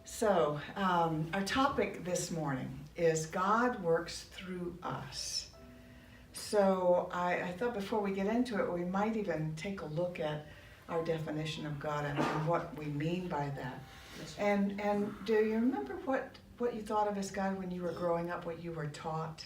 So, our topic this morning is God works through us. So, I thought before we get into it, we might even take a look at our definition of God and what we mean by that. And do you remember what you thought of as God when you were growing up, what you were taught?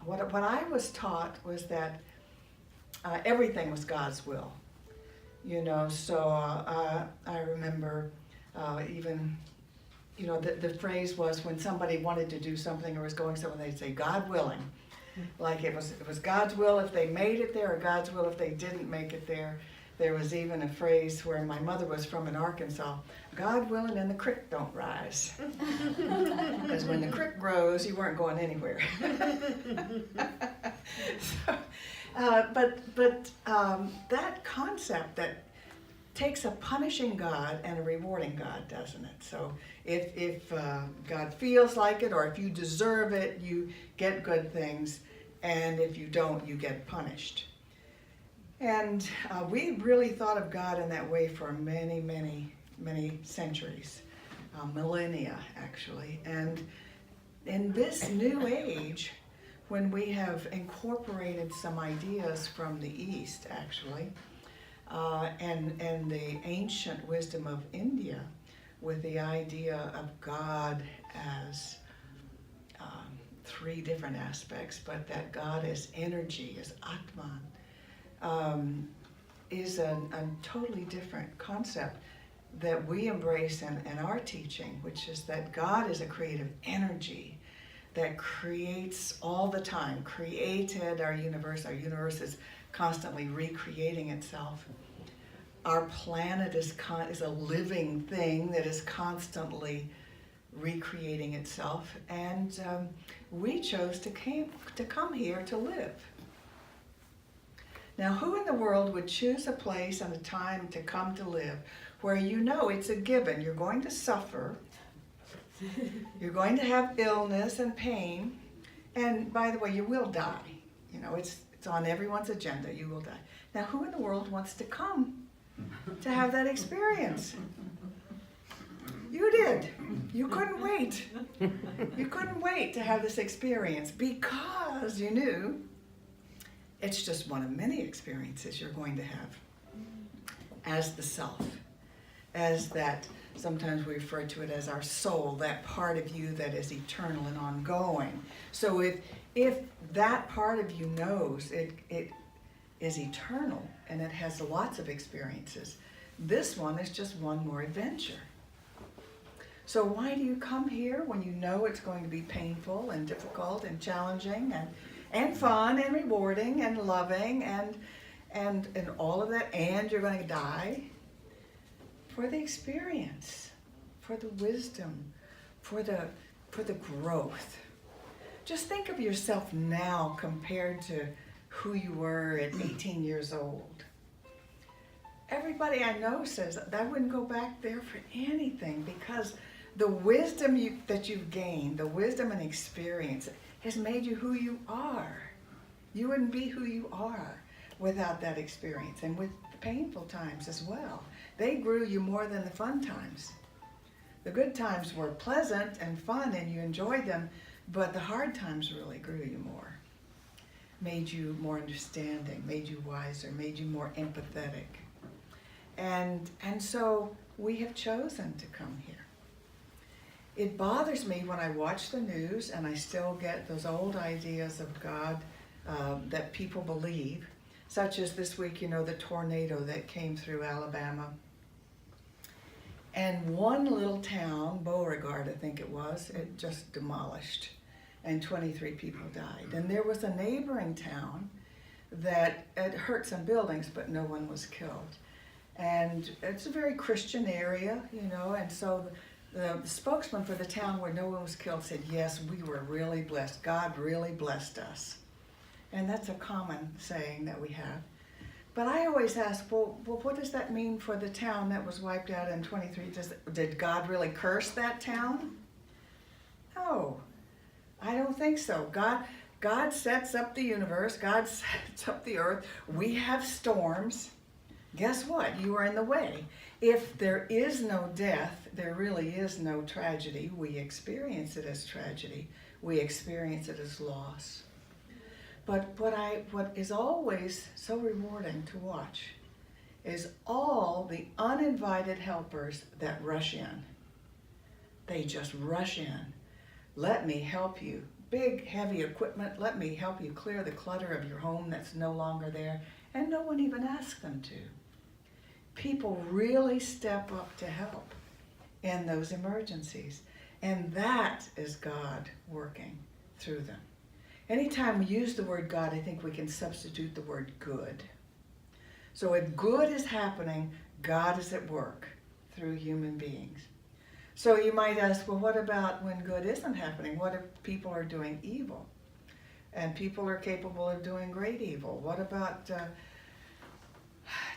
What I was taught was that everything was God's will. So I remember even, the phrase was when somebody wanted to do something or was going somewhere, they'd say, God willing. Like it was God's will if they made it there or God's will if they didn't make it there. There was even a phrase where my mother was from in Arkansas, God willing and the creek don't rise. Because when the creek grows, you weren't going anywhere. But that concept that takes a punishing God and a rewarding God, doesn't it? So if God feels like it or if you deserve it, you get good things, and if you don't, you get punished. And we really thought of God in that way for many, many, many centuries, millennia actually. And in this new age, when we have incorporated some ideas from the East actually, and the ancient wisdom of India with the idea of God as three different aspects, but that God is energy, is Atman, is a totally different concept that we embrace in our teaching, which is that God is a creative energy that creates all the time, created our universe. Our universe is constantly recreating itself. Our planet is a living thing that is constantly recreating itself, and we chose to come here to live. Now, who in the world would choose a place and a time to come to live where it's a given? You're going to suffer, you're going to have illness and pain, and by the way, you will die. It's on everyone's agenda, you will die. Now, who in the world wants to come to have that experience? You did. You couldn't wait. You couldn't wait to have this experience because you knew it's just one of many experiences you're going to have as the self, as that, sometimes we refer to it as our soul, that part of you that is eternal and ongoing. So if that part of you knows it is eternal and it has lots of experiences, this one is just one more adventure. So why do you come here when you know it's going to be painful and difficult and challenging and fun and rewarding and loving and all of that, and you're going to die? For the experience, for the wisdom, for the growth. Just think of yourself now compared to who you were at 18 years old. Everybody I know says that I wouldn't go back there for anything, because the wisdom that you've gained, the wisdom and experience, has made you who you are. You wouldn't be who you are without that experience, and with the painful times as well. They grew you more than the fun times. The good times were pleasant and fun and you enjoyed them, but the hard times really grew you more. Made you more understanding, made you wiser, made you more empathetic. And so we have chosen to come here. It bothers me when I watch the news and I still get those old ideas of God that people believe, such as this week, the tornado that came through Alabama. And one little town, Beauregard I think it was, it just demolished, and 23 people died. And there was a neighboring town that it hurt some buildings, but no one was killed. And it's a very Christian area, and so the spokesman for the town where no one was killed said, yes, we were really blessed. God really blessed us. And that's a common saying that we have. But I always ask, well, what does that mean for the town that was wiped out in 23? Did God really curse that town? No, I don't think so. God sets up the universe. God sets up the earth. We have storms. guess what? You are in the way. If there is no death, there really is no tragedy. We experience it as tragedy. We experience it as loss. But what is always so rewarding to watch is all the uninvited helpers that rush in. They just rush in. Let me help you. Big, heavy equipment. Let me help you clear the clutter of your home that's no longer there. And no one even asks them to. People really step up to help in those emergencies. And that is God working through them. Anytime we use the word God, I think we can substitute the word good. So if good is happening, God is at work through human beings. So you might ask, well, what about when good isn't happening? What if people are doing evil? And people are capable of doing great evil. What about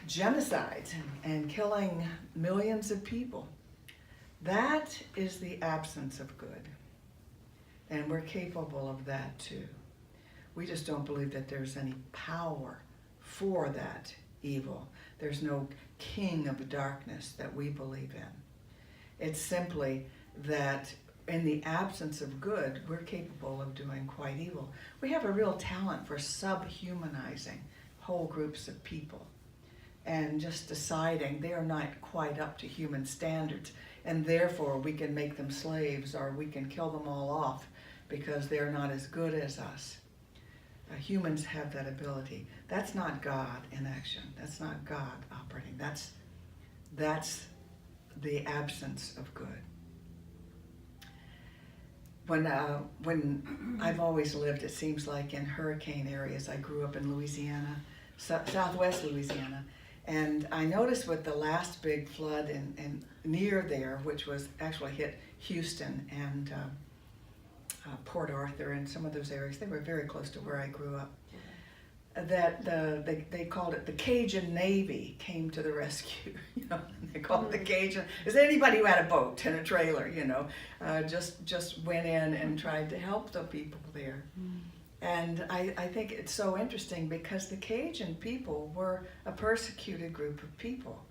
genocides and killing millions of people? That is the absence of good. And we're capable of that too. We just don't believe that there's any power for that evil. There's no king of darkness that we believe in. It's simply that in the absence of good, we're capable of doing quite evil. We have a real talent for subhumanizing whole groups of people and just deciding they are not quite up to human standards, and therefore we can make them slaves or we can kill them all off because they're not as good as us. Humans have that ability. That's not God in action. That's not God operating. That's the absence of good. When I've always lived, it seems like, in hurricane areas. I grew up in Louisiana, southwest Louisiana, and I noticed with the last big flood in near there, which was actually hit Houston and Port Arthur and some of those areas, they were very close to where I grew up, that they called it the Cajun Navy came to the rescue. They called it the Cajun. Is there anybody who had a boat and a trailer? Just went in and tried to help the people there. And I think it's so interesting because the Cajun people were a persecuted group of people.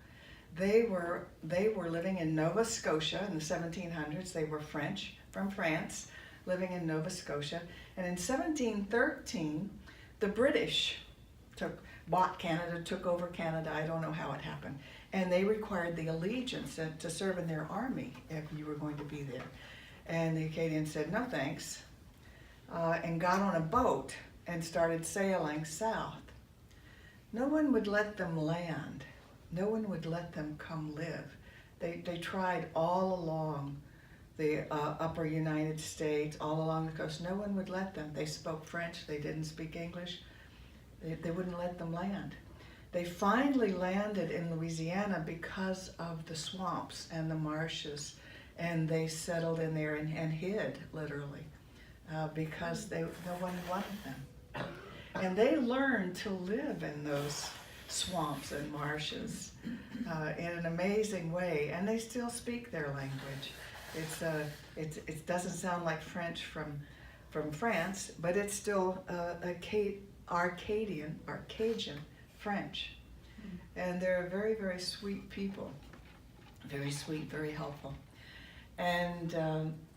They were living in Nova Scotia in the 1700s. They were French, from France, living in Nova Scotia. And in 1713, the British bought Canada, took over Canada. I don't know how it happened. And they required the allegiance to serve in their army if you were going to be there. And the Acadians said, no thanks, and got on a boat and started sailing south. No one would let them land. No one would let them come live. They tried all along the upper United States, all along the coast. No one would let them. They spoke French. They didn't speak English. They wouldn't let them land. They finally landed in Louisiana because of the swamps and the marshes, and they settled in there and hid, literally, because no one wanted them. And they learned to live in those swamps and marshes in an amazing way, and they still speak their language. It doesn't sound like French from France, but it's still Arcadian or Cajun French. And they're very, very sweet people. Very sweet, very helpful. And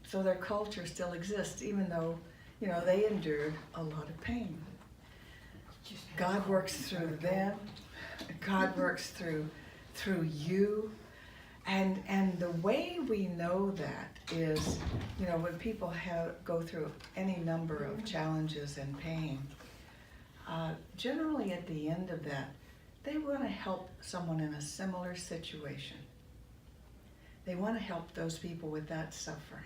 so their culture still exists, even though, they endured a lot of pain. God works through them. God works through you. And the way we know that is, when people go through any number of challenges and pain, generally at the end of that, they want to help someone in a similar situation. They want to help those people with that suffering.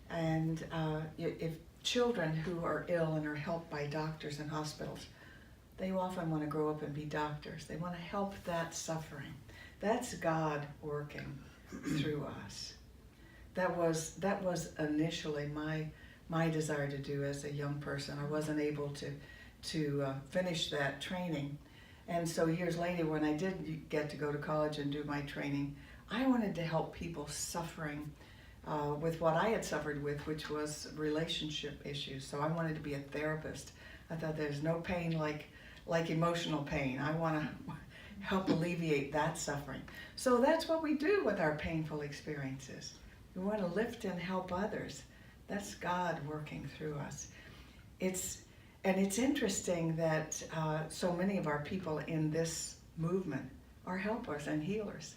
And if children who are ill and are helped by doctors in hospitals, they often want to grow up and be doctors. They want to help that suffering. That's God working through us. That was initially my desire to do as a young person. I wasn't able to finish that training. And so years later, when I did get to go to college and do my training, I wanted to help people suffering with what I had suffered with, which was relationship issues. So I wanted to be a therapist. I thought there's no pain like like emotional pain. I want to help alleviate that suffering. So that's what we do with our painful experiences. We want to lift and help others. That's God working through us. It's interesting that so many of our people in this movement are helpers and healers.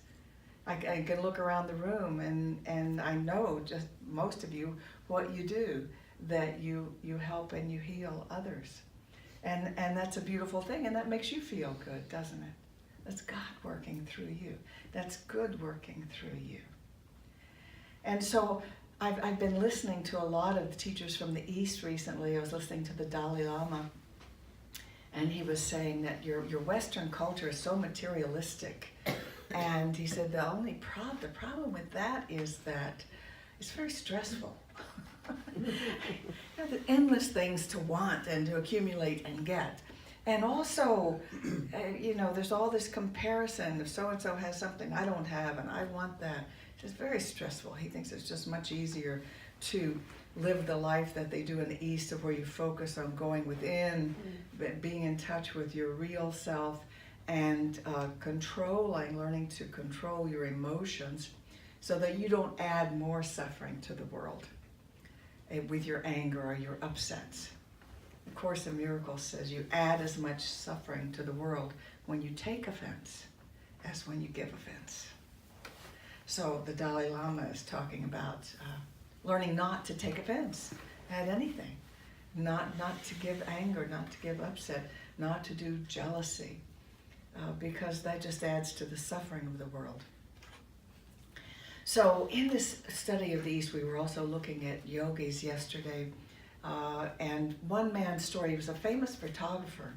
I can look around the room and I know just most of you what you do, that you help and you heal others. And that's a beautiful thing, and that makes you feel good, doesn't it? That's God working through you. That's good working through you. And so I've been listening to a lot of teachers from the East recently. I was listening to the Dalai Lama, and he was saying that your Western culture is so materialistic. And he said the problem with that is that it's very stressful. The endless things to want and to accumulate and get. And also, there's all this comparison. If so-and-so has something I don't have and I want that, it's just very stressful. He thinks it's just much easier to live the life that they do in the East, of where you focus on going within, being in touch with your real self, and learning to control your emotions so that you don't add more suffering to the world with your anger or your upsets. The Course in Miracles says you add as much suffering to the world when you take offense as when you give offense. So the Dalai Lama is talking about learning not to take offense at anything, not to give anger, not to give upset, not to do jealousy, because that just adds to the suffering of the world. So in this study of the East, we were also looking at yogis yesterday, and one man's story. He was a famous photographer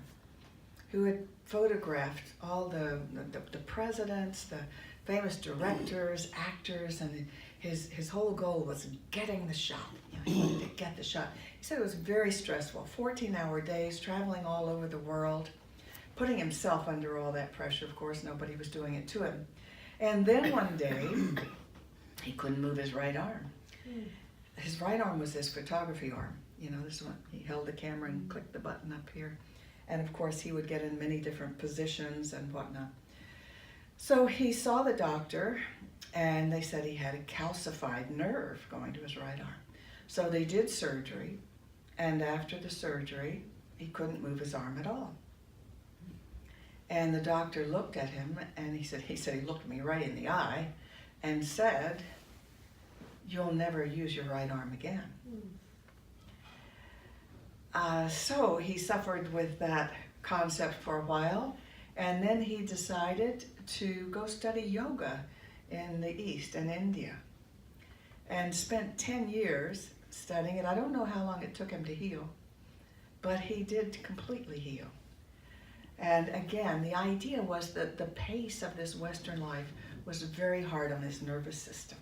who had photographed all the presidents, the famous directors, actors, and his whole goal was getting the shot. He wanted to get the shot. He said it was very stressful, 14-hour days, traveling all over the world, putting himself under all that pressure. Of course, nobody was doing it to him. And then one day, he couldn't move his right arm. His right arm was his photography arm. This one, he held the camera and clicked the button up here. And of course, he would get in many different positions and whatnot. So he saw the doctor, and they said he had a calcified nerve going to his right arm. So they did surgery, and after the surgery, he couldn't move his arm at all. And the doctor looked at him, and he looked me right in the eye and said, "You'll never use your right arm again." So he suffered with that concept for a while, and then he decided to go study yoga in the East, in India, and spent 10 years studying it. I don't know how long it took him to heal, but he did completely heal. And again, the idea was that the pace of this Western life was very hard on his nervous system.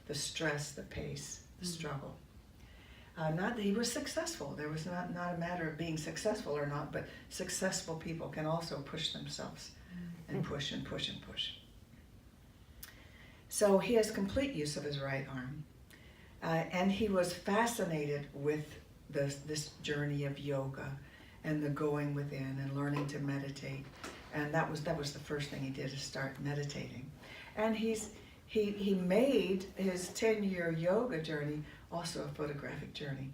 The stress, the pace, the struggle. Not that he was successful. There was not a matter of being successful or not, but successful people can also push themselves and push and push and push. So he has complete use of his right arm. And he was fascinated with this journey of yoga and the going within and learning to meditate. And that was the first thing he did, is start meditating. And he made his 10-year yoga journey also a photographic journey,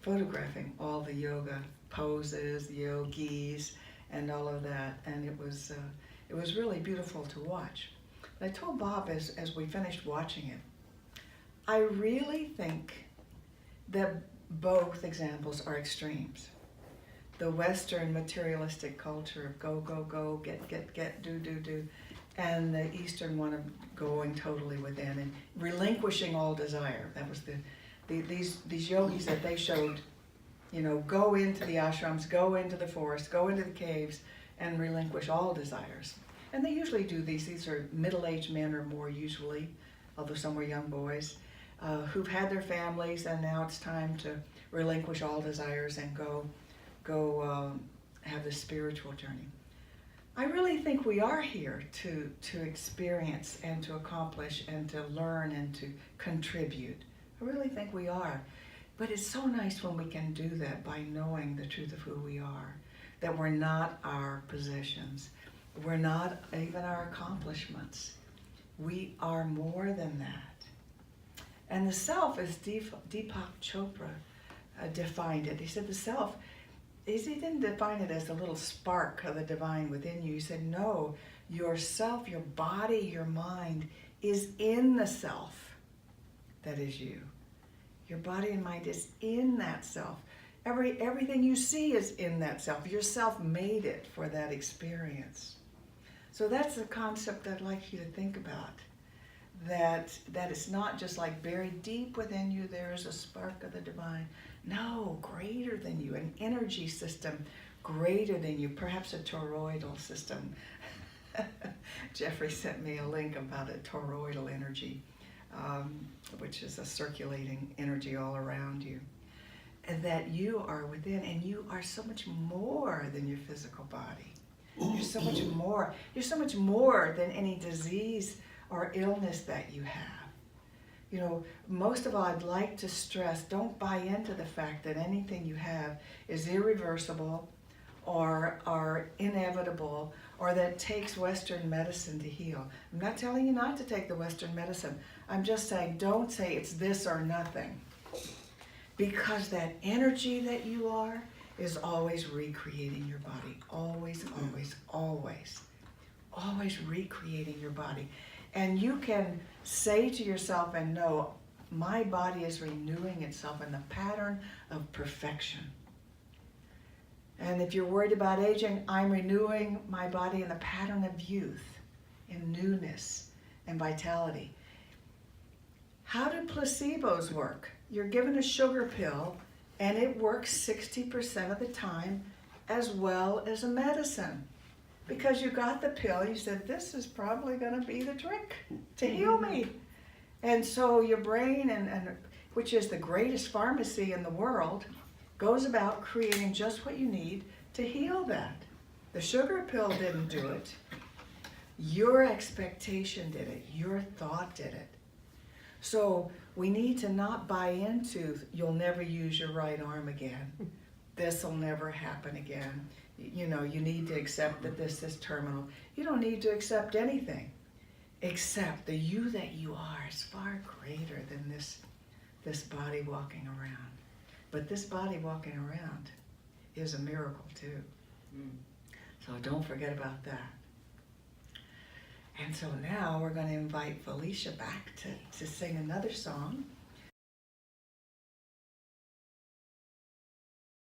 photographing all the yoga poses, yogis, and all of that. And it was really beautiful to watch. I told Bob as we finished watching it, I really think that both examples are extremes. The Western materialistic culture of go, go, go, get, do, and the Eastern one of going totally within and relinquishing all desire. That was these yogis that they showed, go into the ashrams, go into the forest, go into the caves, and relinquish all desires. And they usually do these. These are middle-aged men or more usually, although some were young boys, who've had their families, and now it's time to relinquish all desires and go have this spiritual journey. I really think we are here to experience and to accomplish and to learn and to contribute. I really think we are. But it's so nice when we can do that by knowing the truth of who we are, that we're not our possessions. We're not even our accomplishments. We are more than that. And the self, as Deepak Chopra defined it, he said the self, he didn't define it as the little spark of the divine within you. He said, no, yourself, your body, your mind is in the self that is you. Your body and mind is in that self. Everything you see is in that self. Your self made it for that experience. So that's the concept I'd like you to think about. That it's not just like buried deep within you, there is a spark of the divine. No, greater than you, an energy system greater than you, perhaps a toroidal system. Jeffrey sent me a link about a toroidal energy, which is a circulating energy all around you. And that you are within, and you are so much more than your physical body. You're so much more. You're so much more than any disease or illness that you have. You know, most of all, I'd like to stress, don't buy into the fact that anything you have is irreversible or inevitable, or that it takes Western medicine to heal. I'm not telling you not to take the Western medicine. I'm just saying, don't say it's this or nothing. Because that energy that you are is always recreating your body. Always, always, always. Always recreating your body. And you can say to yourself and know, my body is renewing itself in the pattern of perfection. And if you're worried about aging, I'm renewing my body in the pattern of youth, in newness and vitality. How do placebos work? You're given a sugar pill and it works 60% of the time as well as a medicine. Because you got the pill, you said, this is probably going to be the trick to heal me. And so your brain, and which is the greatest pharmacy in the world, goes about creating just what you need to heal that. The sugar pill didn't do it. Your expectation did it. Your thought did it. So we need to not buy into, you'll never use your right arm again. This will never happen again. You know, you need to accept that this is terminal. You don't need to accept anything, except the you that you are is far greater than this body walking around. But this body walking around is a miracle too. So don't forget about that. And so now we're going to invite Felicia back to sing another song.